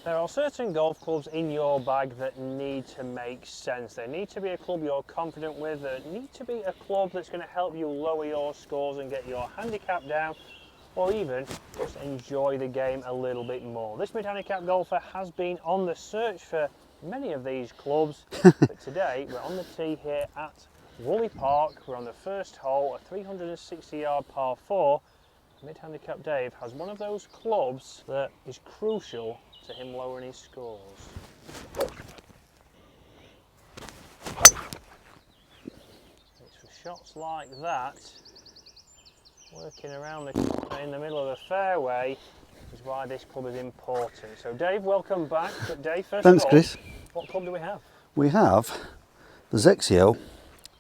There are certain golf clubs in your bag that need to make sense. They need to be a club you're confident with. They need to be a club that's going to help you lower your scores and get your handicap down, or even just enjoy the game a little bit more. This mid-handicap golfer has been on the search for many of these clubs, but today we're on the tee here at Woolley Park. We're on the first hole, a 360-yard par 4. Mid-handicap Dave has one of those clubs that is crucial to him lowering his scores. It's for shots like that, working around the corner in the middle of the fairway, is why this club is important. So Dave, welcome back. But Dave, first Thanks, of all, Chris. what club do we have? We have the Zexio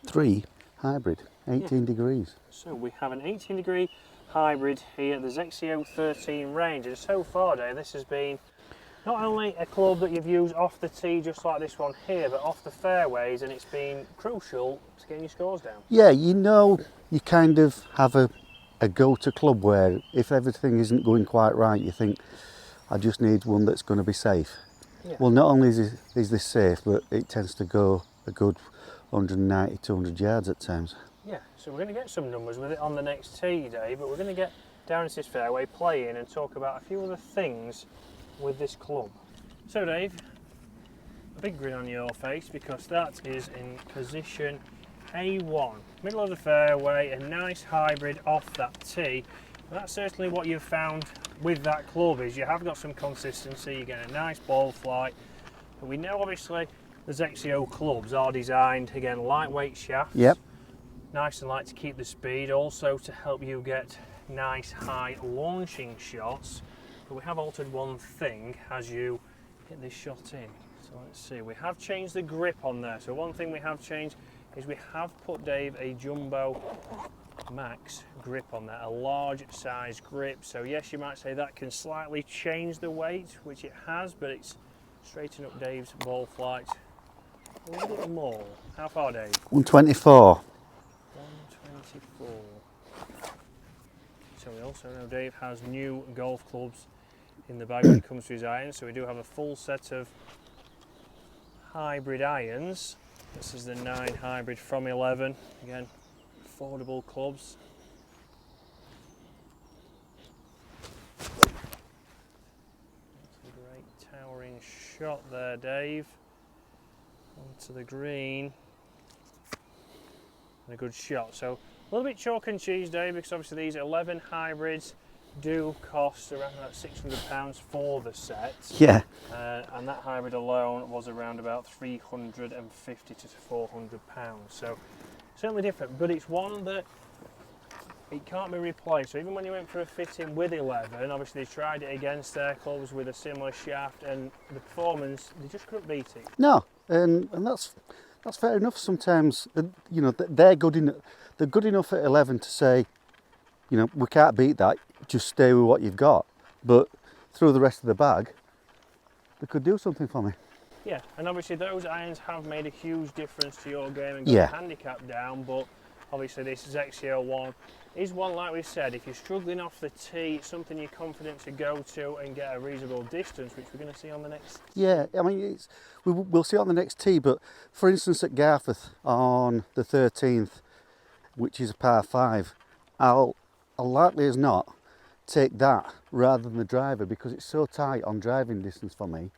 3 Hybrid, 18 degrees. So we have an 18-degree hybrid here, the Zexio 13 range, and so far, Dave, this has been not only a club that you've used off the tee just like this one here, but off the fairways, and it's been crucial to getting your scores down. Yeah, you know, you kind of have a go-to club where if everything isn't going quite right, you think, I just need one that's going to be safe. Yeah. Well, not only is this safe, but it tends to go a good 190, 200 yards at times. Yeah, so we're going to get some numbers with it on the next tee, Dave, but we're going to get down into this fairway, play in, and talk about a few other things with this club. So Dave, a big grin on your face because that is in position A1, middle of the fairway, a nice hybrid off that tee. And that's certainly what you've found with that club, is you have got some consistency, you get a nice ball flight, but we know obviously the Zexio clubs are designed, again, lightweight shafts. Yep. Nice and light to keep the speed, also to help you get nice high launching shots. But we have altered one thing as you get this shot in. So let's see, we have changed the grip on there. So one thing we have changed is we have put, Dave, a Jumbo Max grip on there, a large size grip. So yes, you might say that can slightly change the weight, which it has, but it's straightened up Dave's ball flight a little bit more. How far, Dave? 124. 124. So we also know Dave has new golf clubs in the bag when it comes to his irons. So we do have a full set of hybrid irons. This is the 9 hybrid from 11. Again, affordable clubs. That's a great towering shot there, Dave. Onto the green. And a good shot. So a little bit chalk and cheese, Dave, because obviously these 11 hybrids do cost around about £600 for the set. Yeah. And that hybrid alone was around about £350 to £400. So certainly different, but it's one that it can't be replaced. So even when you went for a fitting with 11, obviously they tried it against their clubs with a similar shaft, and the performance, they just couldn't beat it. No, and that's fair enough. Sometimes, you know, they're good enough at 11 to say, you know, we can't beat that, just stay with what you've got. But through the rest of the bag, they could do something for me. Yeah, and obviously those irons have made a huge difference to your game and got Yeah. the handicap down, but obviously this Zexio one is one, like we said, if you're struggling off the tee, it's something you're confident to go to and get a reasonable distance, which we're going to see on the next. Yeah, I mean, we'll see it on the next tee, but for instance at Garforth on the 13th, which is a par 5, I'll likely as not take that rather than the driver because it's so tight on driving distance for me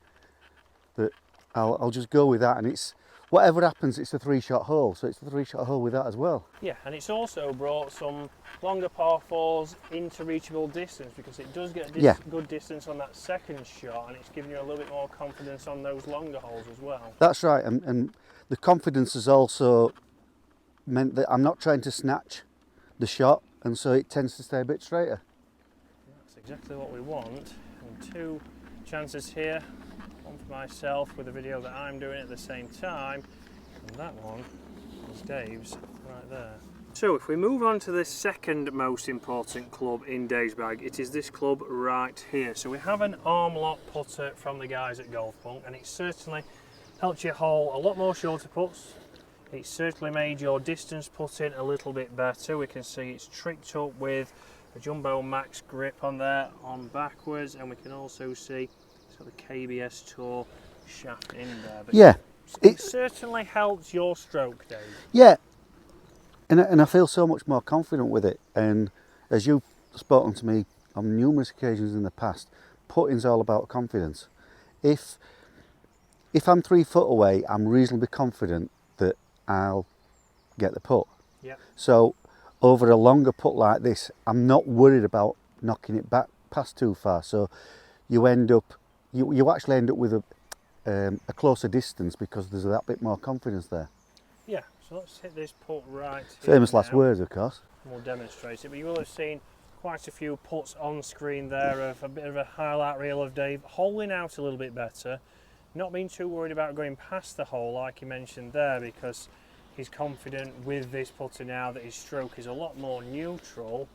that I'll just go with that, and it's whatever happens, it's a 3-shot hole, so it's a 3-shot hole with that as well. Yeah, and it's also brought some longer par 4s into reachable distance because it does get good distance on that second shot, and it's giving you a little bit more confidence on those longer holes as well. That's right, and the confidence has also meant that I'm not trying to snatch the shot, and so it tends to stay a bit straighter. That's exactly what we want. And 2 chances here, one for myself with a video that I'm doing at the same time, and that one is Dave's right there. So if we move on to the second most important club in Dave's bag, it is this club right here. So we have an arm lock putter from the guys at Golf Punk, and it's certainly helped you hole a lot more shorter putts. It's certainly made your distance putting a little bit better. We can see it's tricked up with a Jumbo Max grip on there on backwards, and we can also see it's got the KBS Tour shaft in there. But Yeah, it certainly helps your stroke, Dave. yeah, and I feel so much more confident with it. And as you've spoken to me on numerous occasions in the past, putting's all about confidence. If I'm 3 foot away, I'm reasonably confident that I'll get the putt. Yeah. So over a longer putt like this, I'm not worried about knocking it back past too far. So you actually end up with a closer distance because there's that bit more confidence there. Yeah, so let's hit this putt right here. Famous last words, of course. And we'll demonstrate it, but you will have seen quite a few putts on screen there of a bit of a highlight reel of Dave holing out a little bit better, not being too worried about going past the hole like he mentioned there, because he's confident with this putter now that his stroke is a lot more neutral,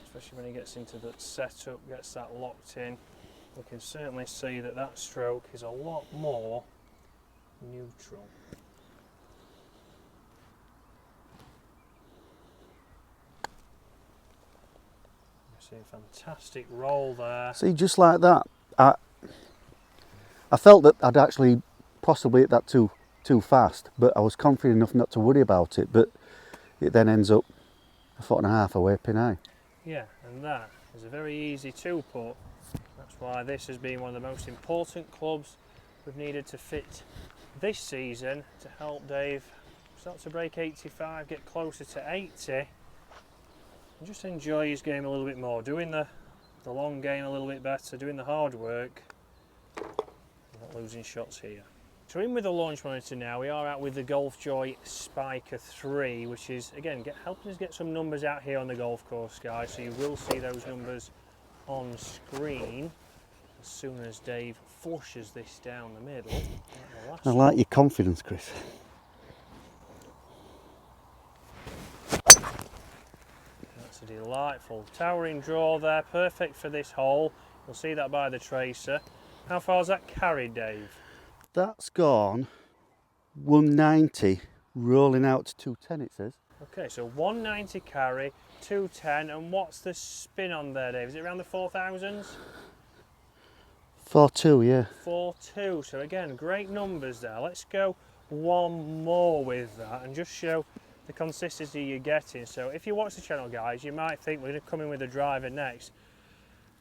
especially when he gets into the setup, gets that locked in. We can certainly see that that stroke is a lot more neutral. See a fantastic roll there. See, just like that, I felt that I'd actually possibly hit that too fast, but I was confident enough not to worry about it. But it then ends up 1.5 foot away pin high. Yeah, and that is a very easy 2-putt. That's why this has been one of the most important clubs we've needed to fit this season to help Dave start to break 85, get closer to 80, and just enjoy his game a little bit more, doing the long game a little bit better, doing the hard work, not losing shots here. So in with the launch monitor now, we are out with the Golf Joy Spiker 3, which is, again, helping us get some numbers out here on the golf course, guys, so you will see those numbers on screen as soon as Dave flushes this down the middle. I like your confidence, Chris. That's a delightful towering draw there, perfect for this hole. You'll see that by the tracer. How far has that carried, Dave? That's gone 190, rolling out to 210, it says. Okay, so 190 carry, 210, and what's the spin on there, Dave? Is it around the 4,000s? 4.2, yeah. 4.2, so again, great numbers there. Let's go one more with that and just show the consistency you're getting. So if you watch the channel, guys, you might think we're going to come in with a driver next.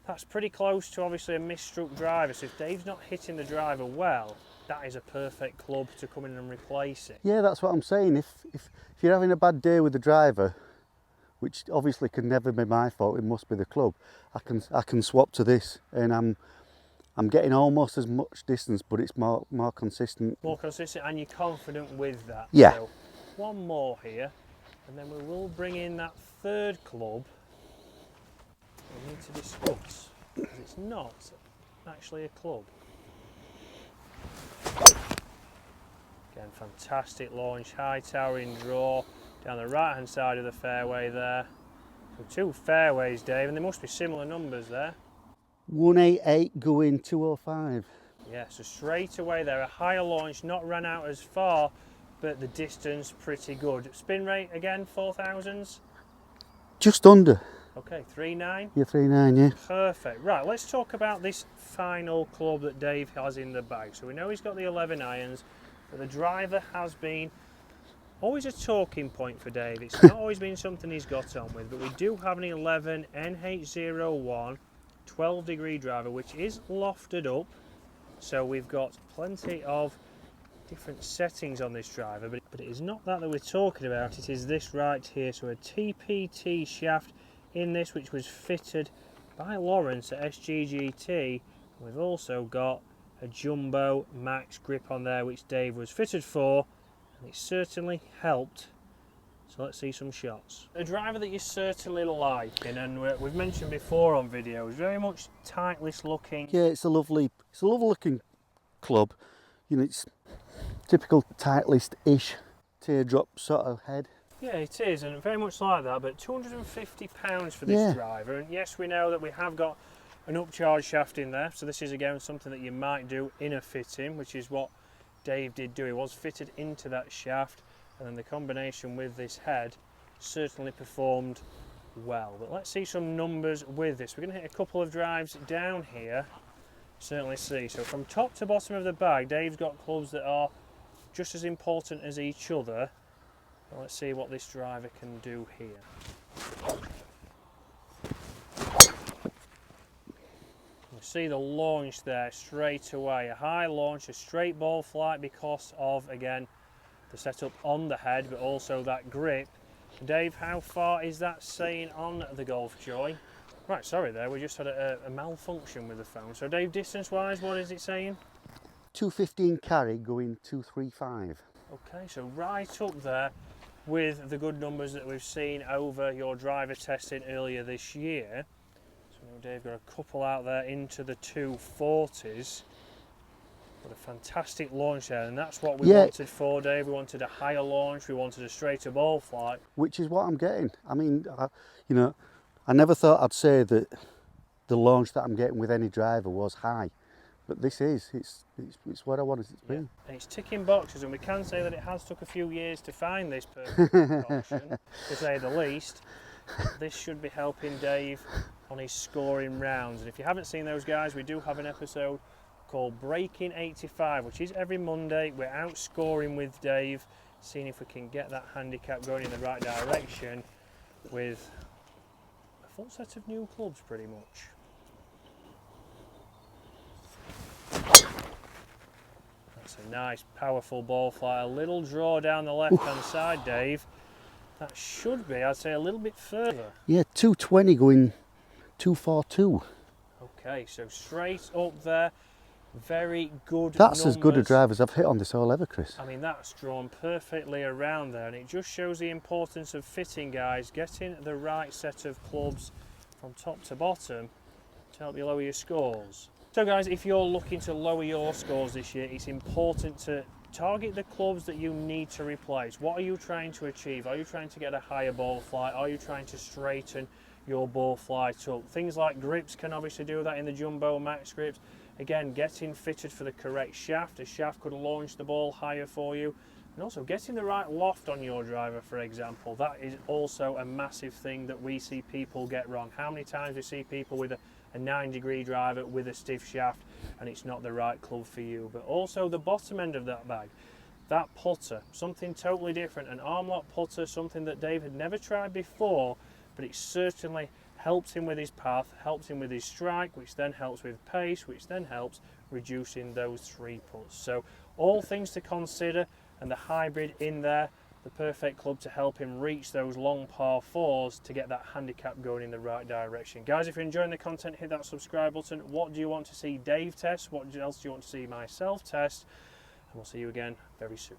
That's pretty close to obviously a misstruck driver, so if Dave's not hitting the driver well, that is a perfect club to come in and replace it. Yeah, that's what I'm saying. If you're having a bad day with the driver, which obviously can never be my fault, it must be the club, I can swap to this, and I'm getting almost as much distance, but it's more consistent. More consistent, and you're confident with that. Yeah. So one more here, and then we will bring in that third club we need to discuss, because it's not actually a club. Again, fantastic launch, high towering draw down the right hand side of the fairway there. So 2 fairways, Dave, and there must be similar numbers there. 188 going 205. Yeah, so straight away there, a higher launch, not run out as far, but the distance pretty good. Spin rate again, 4,000s? Just under. Okay, 3.9? Yeah, 3.9, yeah. Perfect. Right, let's talk about this final club that Dave has in the bag. So we know he's got the 11 irons, but the driver has been always a talking point for Dave. It's not always been something he's got on with, but we do have an 11 NH01 12-degree driver, which is lofted up. So we've got plenty of different settings on this driver, but it is not that we're talking about. It is this right here. So a TPT shaft in this, which was fitted by Lawrence at SGGT. We've also got a jumbo max grip on there, which Dave was fitted for, and it certainly helped. So let's see some shots. A driver that you certainly liking, and we've mentioned before on videos, very much Titleist looking. Yeah, it's a lovely looking club. You know, it's typical Titleist-ish teardrop sort of head. Yeah, it is, and very much like that, but £250 for this driver. And yes, we know that we have got an upcharge shaft in there, so this is again something that you might do in a fitting, which is what Dave did do. He was fitted into that shaft, and then the combination with this head certainly performed well. But let's see some numbers with this. We're going to hit a couple of drives down here, certainly see. So from top to bottom of the bag, Dave's got clubs that are just as important as each other. Well, let's see what this driver can do here. You see the launch there straight away, a high launch, a straight ball flight because of, again, the setup on the head, but also that grip. Dave, how far is that saying on the Golf Joy? Right, sorry there, we just had a malfunction with the phone. So Dave, distance-wise, what is it saying? 215 carry going 235. Okay, so right up there with the good numbers that we've seen over your driver testing earlier this year. So Dave got a couple out there into the 240s. But a fantastic launch there, and that's what we wanted for Dave. We wanted a higher launch, we wanted a straighter ball flight. Which is what I'm getting. I mean, you know, I never thought I'd say that the launch that I'm getting with any driver was high. But this is, it's what I wanted it to be. And it's ticking boxes, and we can say that it has took a few years to find this perfect concoction, to say the least. This should be helping Dave on his scoring rounds. And if you haven't seen those, guys, we do have an episode called Breaking 85, which is every Monday. We're out scoring with Dave, seeing if we can get that handicap going in the right direction with a full set of new clubs, pretty much. That's a nice, powerful ball flight. A little draw down the left-hand side, Dave. That should be, I'd say, a little bit further. Yeah, 220 going 242. Okay, so straight up there. Very good That's numbers. as good a drive as I've hit on this hole ever, Chris. I mean, that's drawn perfectly around there, and it just shows the importance of fitting, guys, getting the right set of clubs from top to bottom to help you lower your scores. So guys, if you're looking to lower your scores this year, it's important to target the clubs that you need to replace. What are you trying to achieve? Are you trying to get a higher ball flight? Are you trying to straighten your ball flight up? Things like grips can obviously do that in the Jumbo Max grips. Again, getting fitted for the correct shaft. A shaft could launch the ball higher for you. And also getting the right loft on your driver, for example. That is also a massive thing that we see people get wrong. How many times we see people with a 9-degree driver with a stiff shaft and it's not the right club for you. But also the bottom end of that bag, that putter, something totally different. An arm lock putter, something that Dave had never tried before, but it certainly helps him with his path, helps him with his strike, which then helps with pace, which then helps reducing those 3 putts. So all things to consider, and the hybrid in there, the perfect club to help him reach those long par 4s to get that handicap going in the right direction. Guys, if you're enjoying the content, hit that subscribe button. What do you want to see Dave test? What else do you want to see myself test? And we'll see you again very soon.